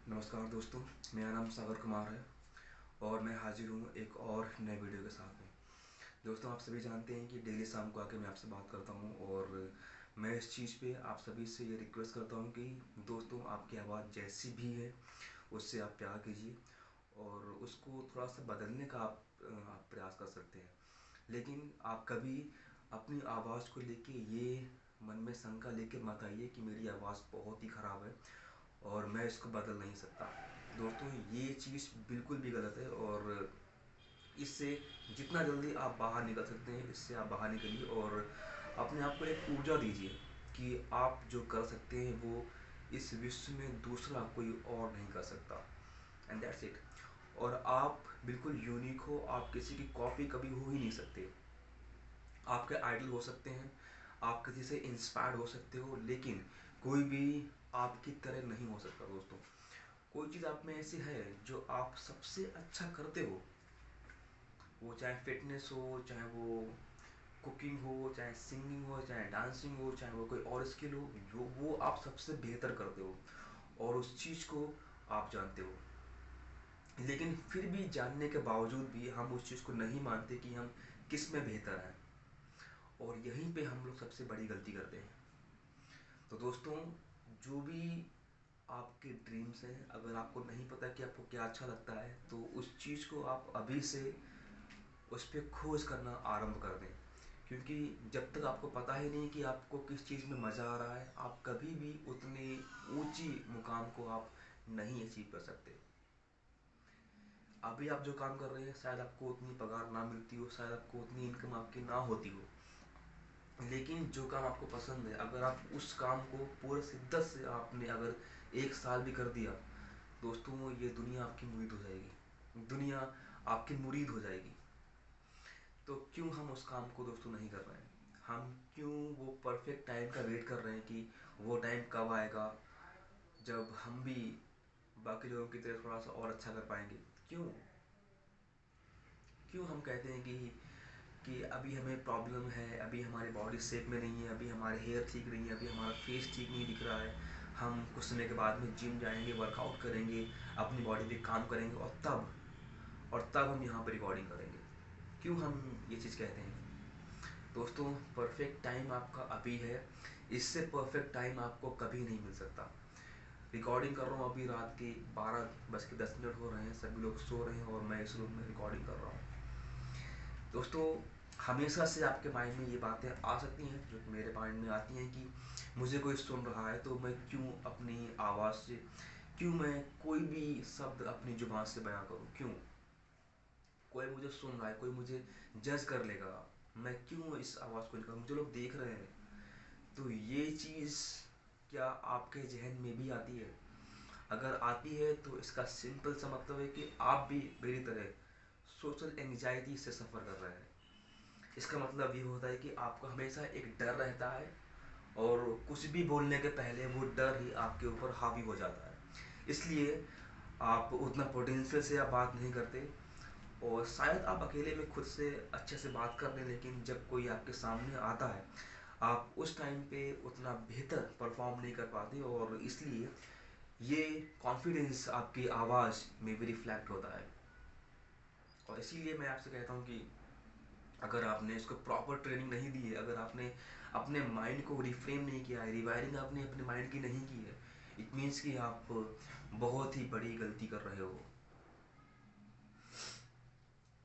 नमस्कार दोस्तों, मेरा नाम सागर कुमार है और मैं हाजिर हूँ एक और नए वीडियो के साथ में। दोस्तों, आप सभी जानते हैं कि डेली शाम को आके मैं आपसे बात करता हूँ और मैं इस चीज़ पे आप सभी से ये रिक्वेस्ट करता हूँ कि दोस्तों, आपकी आवाज़ जैसी भी है उससे आप प्यार कीजिए और उसको थोड़ा सा बदलने का आप प्रयास कर सकते हैं। लेकिन आप कभी अपनी आवाज़ को लेके ये मन में शंका लेके मत आइए कि मेरी आवाज़ बहुत ही ख़राब है और मैं इसको बदल नहीं सकता। दोस्तों, ये चीज़ बिल्कुल भी गलत है और इससे जितना जल्दी आप बाहर निकल सकते हैं इससे आप बाहर निकलिए और अपने आप को एक ऊर्जा दीजिए कि आप जो कर सकते हैं वो इस विश्व में दूसरा कोई और नहीं कर सकता। And that's it. और आप बिल्कुल यूनिक हो, आप किसी की कॉपी कभी हो ही नहीं सकते। आपके आइडल हो सकते हैं, आप किसी से इंस्पायर्ड हो सकते हो, लेकिन कोई भी आपकी तरह नहीं हो सकता। दोस्तों, कोई चीज़ आप में ऐसी है जो आप सबसे अच्छा करते हो, वो चाहे फिटनेस हो, चाहे वो कुकिंग हो, चाहे सिंगिंग हो, चाहे डांसिंग हो, चाहे वो कोई और स्किल हो, जो वो आप सबसे बेहतर करते हो और उस चीज़ को आप जानते हो। लेकिन फिर भी जानने के बावजूद भी हम उस चीज़ को नहीं मानते कि हम किस में बेहतर हैं और यहीं पे हम लोग सबसे बड़ी गलती करते हैं। तो दोस्तों, जो भी आपके ड्रीम्स हैं, अगर आपको नहीं पता कि आपको क्या अच्छा लगता है तो उस चीज़ को आप अभी से उस पर खोज करना आरंभ कर दें। क्योंकि जब तक आपको पता ही नहीं कि आपको किस चीज़ में मज़ा आ रहा है, आप कभी भी उतनी ऊंची मुकाम को आप नहीं अचीव कर सकते। अभी आप जो काम कर रहे हैं शायद आपको उतनी पगार ना मिलती हो, शायद आपको उतनी इनकम आपकी ना होती हो, लेकिन जो काम आपको पसंद है, अगर आप उस काम को पूरे शिद्दत से आपने अगर 1 साल भी कर दिया, दोस्तों, ये दुनिया आपकी मुरीद हो जाएगी। दुनिया आपकी मुरीद हो जाएगी। तो क्यों हम उस काम को दोस्तों नहीं कर रहे हैं? हम क्यों वो परफेक्ट टाइम का वेट कर रहे हैं कि वो टाइम कब आएगा जब हम भी बाकी लोगों की तरह थोड़ा सा और अच्छा कर पाएंगे? क्यों क्यों हम कहते हैं कि अभी हमें प्रॉब्लम है, अभी हमारी बॉडी शेप में नहीं है, अभी हमारे हेयर ठीक नहीं है, अभी हमारा फेस ठीक नहीं दिख रहा है, हम कुछ समय के बाद में जिम जाएंगे, वर्कआउट करेंगे, अपनी बॉडी पे काम करेंगे और तब हम यहाँ पर रिकॉर्डिंग करेंगे। क्यों हम ये चीज़ कहते हैं? दोस्तों, परफेक्ट टाइम आपका अभी है, इससे परफेक्ट टाइम आपको कभी नहीं मिल सकता। रिकॉर्डिंग कर रहा हूँ, अभी रात के 12:10 हो रहे हैं, सभी लोग सो रहे हैं और मैं इस रूम में रिकॉर्डिंग कर रहा हूँ। दोस्तों, हमेशा से आपके माइंड में ये बातें आ सकती हैं जो कि मेरे माइंड में आती हैं कि मुझे कोई सुन रहा है तो मैं क्यों अपनी आवाज़ से, क्यों मैं कोई भी शब्द अपनी जुबान से बयां करूं? क्यों? कोई मुझे सुन रहा है, कोई मुझे जज कर लेगा, मैं क्यों इस आवाज़ को निकालूं? मुझे लोग देख रहे हैं। तो ये चीज़ क्या आपके जहन में भी आती है? अगर आती है तो इसका सिंपल सा मतलब है कि आप भी मेरी तरह सोशल एंग्जाइटी से सफ़र कर रहे हैं। इसका मतलब ये होता है कि आपको हमेशा एक डर रहता है और कुछ भी बोलने के पहले वो डर ही आपके ऊपर हावी हो जाता है। इसलिए आप उतना पोटेंशियल से आप बात नहीं करते और शायद आप अकेले में खुद से अच्छे से बात कर लें, लेकिन जब कोई आपके सामने आता है आप उस टाइम पे उतना बेहतर परफॉर्म नहीं कर पाते और इसलिए ये कॉन्फिडेंस आपकी आवाज़ में भी रिफ्लेक्ट होता है। और इसीलिए मैं आपसे कहता हूँ कि अगर आपने इसको प्रॉपर ट्रेनिंग नहीं दी है, अगर आपने अपने माइंड को रिफ्रेम नहीं किया है, रिवायरिंग आपने अपने माइंड की नहीं की है, इट मीन्स कि आप बहुत ही बड़ी गलती कर रहे हो।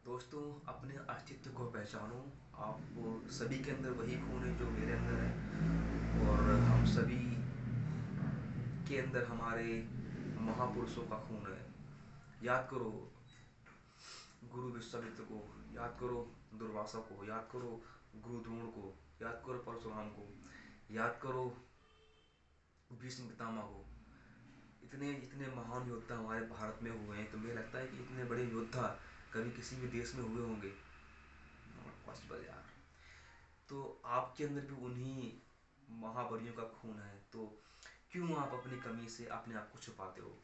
दोस्तों, अपने अस्तित्व को पहचानो। आप सभी के अंदर वही खून है जो मेरे अंदर है और हम सभी के अंदर हमारे महापुरुषों का खून है। याद करो गुरु विश्वामित्र को, याद करो दुर्वासा को, याद करो गुरु द्रोण को, याद करो परशुराम को, याद करो भीष्म पितामह को। इतने इतने महान योद्धा हमारे भारत में हुए हैं, तो मुझे लगता है कि इतने बड़े योद्धा कभी किसी भी देश में हुए होंगे? नॉट पॉसिबल यार। तो आपके अंदर भी उन्हीं महाबलियों का खून है, तो क्यों आप अपनी कमी से अपने आप को छुपाते हो?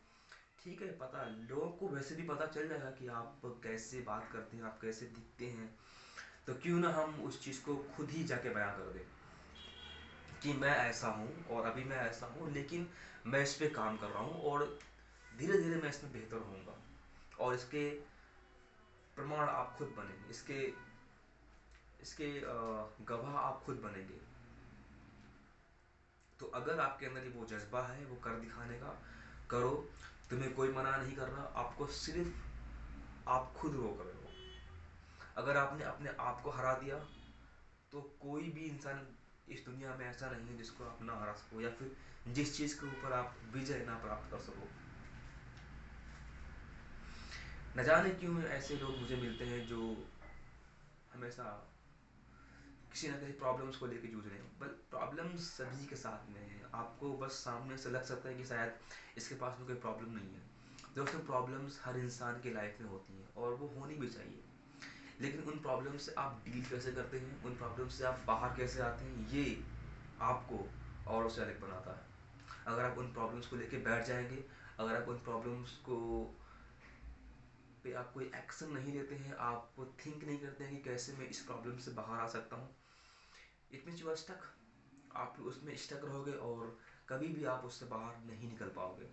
ठीक है, पता लोगों को वैसे भी पता चल जाएगा कि आप कैसे बात करते हैं, आप कैसे दिखते हैं, तो क्यों ना हम उस चीज़ को खुद ही जाके बयां कर दें कि मैं ऐसा हूँ और अभी मैं ऐसा हूँ, लेकिन मैं इस पे काम कर रहा हूँ और धीरे धीरे मैं इसमें बेहतर होऊंगा और इसके प्रमाण आप खुद बनेंगे, इसके इसके गवाह आप खुद बनेंगे। तो अगर आपके अंदर ये वो जज्बा है वो कर दिखाने का, करो। तुम्हें कोई मना नहीं कर रहा, आपको सिर्फ आप खुद रोक रहे हो। अगर आपने अपने आप को हरा दिया तो कोई भी इंसान इस दुनिया में ऐसा नहीं है जिसको आप ना हरा सको, या फिर जिस चीज़ के ऊपर आप विजय ना प्राप्त कर सको। न जाने क्यों ऐसे लोग मुझे मिलते हैं जो हमेशा किसी ना किसी प्रॉब्लम्स को लेकर जूझ रहे हैं। बट प्रॉब्लम्स सभी के साथ में है, आपको बस सामने से लग सकता है कि शायद इसके पास में कोई प्रॉब्लम नहीं है। दोस्तों, प्रॉब्लम्स हर इंसान के लाइफ में होती हैं और वो होनी भी चाहिए, लेकिन उन प्रॉब्लम से आप डील कैसे करते हैं, उन प्रॉब्लम से आप बाहर कैसे आते हैं, ये आपको औरों से अलग बनाता है। अगर आप उन प्रॉब्लम्स को लेके बैठ जाएंगे, अगर आप उन प्रॉब्लम्स को पे आप कोई एक्शन नहीं लेते हैं, आप थिंक नहीं करते हैं कि कैसे मैं इस प्रॉब्लम से बाहर आ सकता हूँ, it means you are stuck. आप उसमें स्टक रहोगे और कभी भी आप उससे बाहर नहीं निकल पाओगे।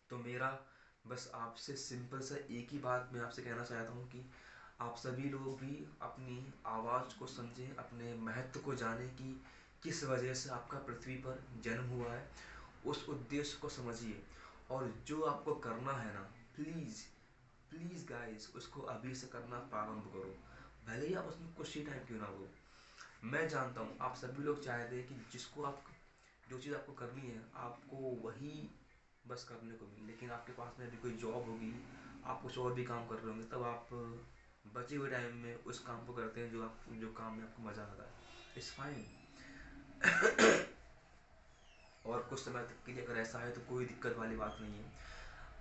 तो मेरा बस आपसे सिंपल सा एक ही बात मैं आपसे कहना चाहता हूँ कि आप सभी लोग भी अपनी आवाज़ को समझें, अपने महत्व को जानें कि किस वजह से आपका पृथ्वी पर जन्म हुआ है। उस उद्देश्य को समझिए और जो आपको करना है ना, प्लीज़ प्लीज़ गाइस, उसको अभी से करना प्रारंभ करो, भले ही आप उसमें कुछ ही टाइम क्यों ना हो। मैं जानता हूँ आप सभी लोग चाहते हैं कि जिसको आप जो चीज़ आपको करनी है आपको वही बस करने को मिले, लेकिन आपके पास में अभी कोई जॉब होगी, आप कुछ और भी काम कर रहे होंगे, तब आप बचे हुए टाइम में उस काम को करते हैं जो काम में आपको मज़ा आता है। It's fine. और कुछ समय तक के लिए अगर ऐसा है तो कोई दिक्कत वाली बात नहीं है,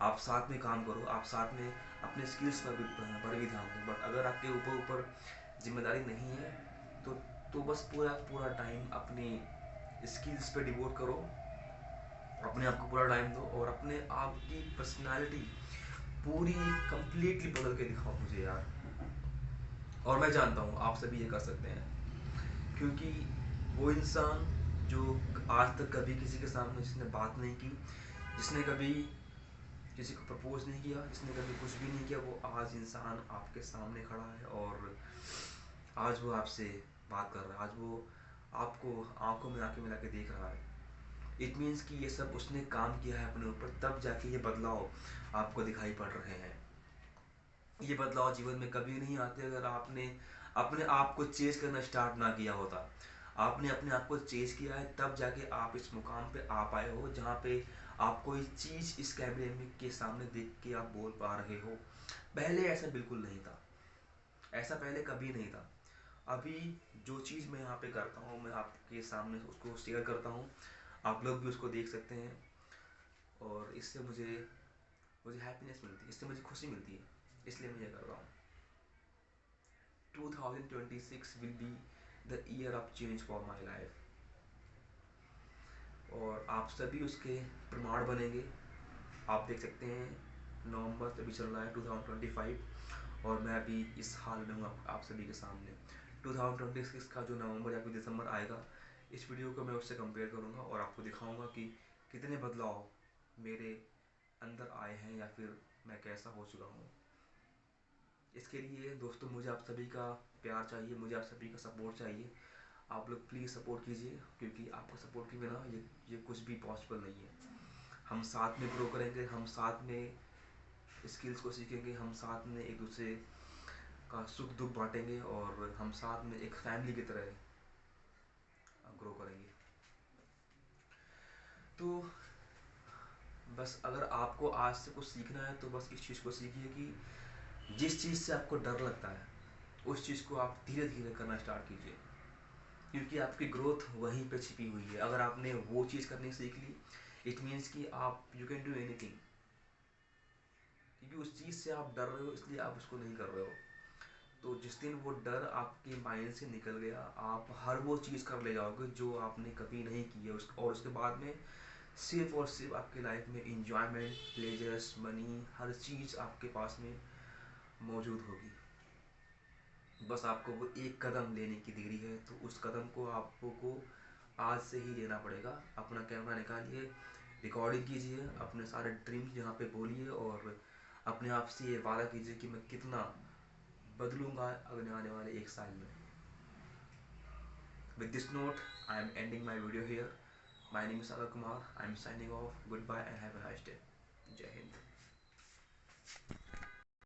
आप साथ में काम करो, आप साथ में अपने स्किल्स पर भी ध्यान दो। बट अगर आपके ऊपर ऊपर जिम्मेदारी नहीं है तो बस पूरा पूरा टाइम अपनी स्किल्स पे डिवोट करो, अपने आप को पूरा टाइम दो और अपने आप की पर्सनालिटी पूरी कंप्लीटली बदल के दिखाओ मुझे यार। और मैं जानता हूँ आप सभी ये कर सकते हैं, क्योंकि वो इंसान जो आज तक कभी किसी के सामने जिसने बात नहीं की, जिसने कभी किसी को प्रपोज नहीं किया, जिसने कभी कुछ भी नहीं किया, वो आज इंसान आपके सामने खड़ा है और आज वो आपसे बात कर रहा है, आज वो आपको आंखों में आंखें मिला के देख रहा है। इट मीन्स कि ये सब उसने काम किया है अपने ऊपर, तब जाके ये बदलाव आपको दिखाई पड़ रहे हैं। ये बदलाव जीवन में कभी नहीं आते अगर आपने अपने आप को चेज करना स्टार्ट ना किया होता। आपने अपने आप को चेज किया है तब जाके आप इस मुकाम पे आ पाए हो जहाँ पे आप कोई चीज़ इस कैमरे में के सामने देख के आप बोल पा रहे हो। पहले ऐसा बिल्कुल नहीं था, ऐसा पहले कभी नहीं था। अभी जो चीज़ मैं यहाँ पे करता हूँ मैं आपके सामने उसको शेयर करता हूँ, आप लोग भी उसको देख सकते हैं और इससे मुझे मुझे हैप्पीनेस मिलती है, इससे मुझे खुशी मिलती है, इसलिए मैं ये कर रहा हूँ। 2026 will be the year of change for my life और आप सभी उसके प्रमाण बनेंगे। आप देख सकते हैं नवंबर अभी चल रहा है 2025 और मैं अभी इस हाल में हूँ आप सभी के सामने। 2026 का जो नवंबर या फिर दिसंबर आएगा, इस वीडियो को मैं उससे कंपेयर करूँगा और आपको दिखाऊँगा कि कितने बदलाव मेरे अंदर आए हैं या फिर मैं कैसा हो चुका हूँ। इसके लिए दोस्तों मुझे आप सभी का प्यार चाहिए, मुझे आप सभी का सपोर्ट चाहिए। आप लोग प्लीज़ सपोर्ट कीजिए, क्योंकि आपका सपोर्ट के बिना ये कुछ भी पॉसिबल नहीं है। हम साथ में ग्रो करेंगे, हम साथ में स्किल्स को सीखेंगे, हम साथ में एक दूसरे का सुख दुख बांटेंगे और हम साथ में एक फैमिली की तरह ग्रो करेंगे। तो बस अगर आपको आज से कुछ सीखना है तो बस इस चीज़ को सीखिए कि जिस चीज़ से आपको डर लगता है उस चीज़ को आप धीरे धीरे करना स्टार्ट कीजिए, क्योंकि आपकी ग्रोथ वहीं पे छिपी हुई है। अगर आपने वो चीज़ करनी सीख ली, इट मीन्स कि आप यू कैन डू एनीथिंग, क्योंकि उस चीज़ से आप डर रहे हो इसलिए आप उसको नहीं कर रहे हो। तो जिस दिन वो डर आपके माइंड से निकल गया, आप हर वो चीज़ कर ले जाओगे जो आपने कभी नहीं की है और उसके बाद में सिर्फ और सिर्फ आपकी लाइफ में इंजॉयमेंट, प्लेजर्स, मनी, हर चीज़ आपके पास में मौजूद होगी। बस आपको वो एक कदम लेने की देरी है, तो उस कदम को आपको आज से ही लेना पड़ेगा। अपना कैमरा निकालिए, रिकॉर्डिंग कीजिए, अपने सारे ड्रीम्स यहाँ पे बोलिए और अपने आप से ये वादा कीजिए कि मैं कितना बदलूंगा अगले आने वाले 1 साल में। With this note, I am ending my video here. My name is Sagar Kumar. I am signing off. Goodbye and have a nice day. Jai Hind.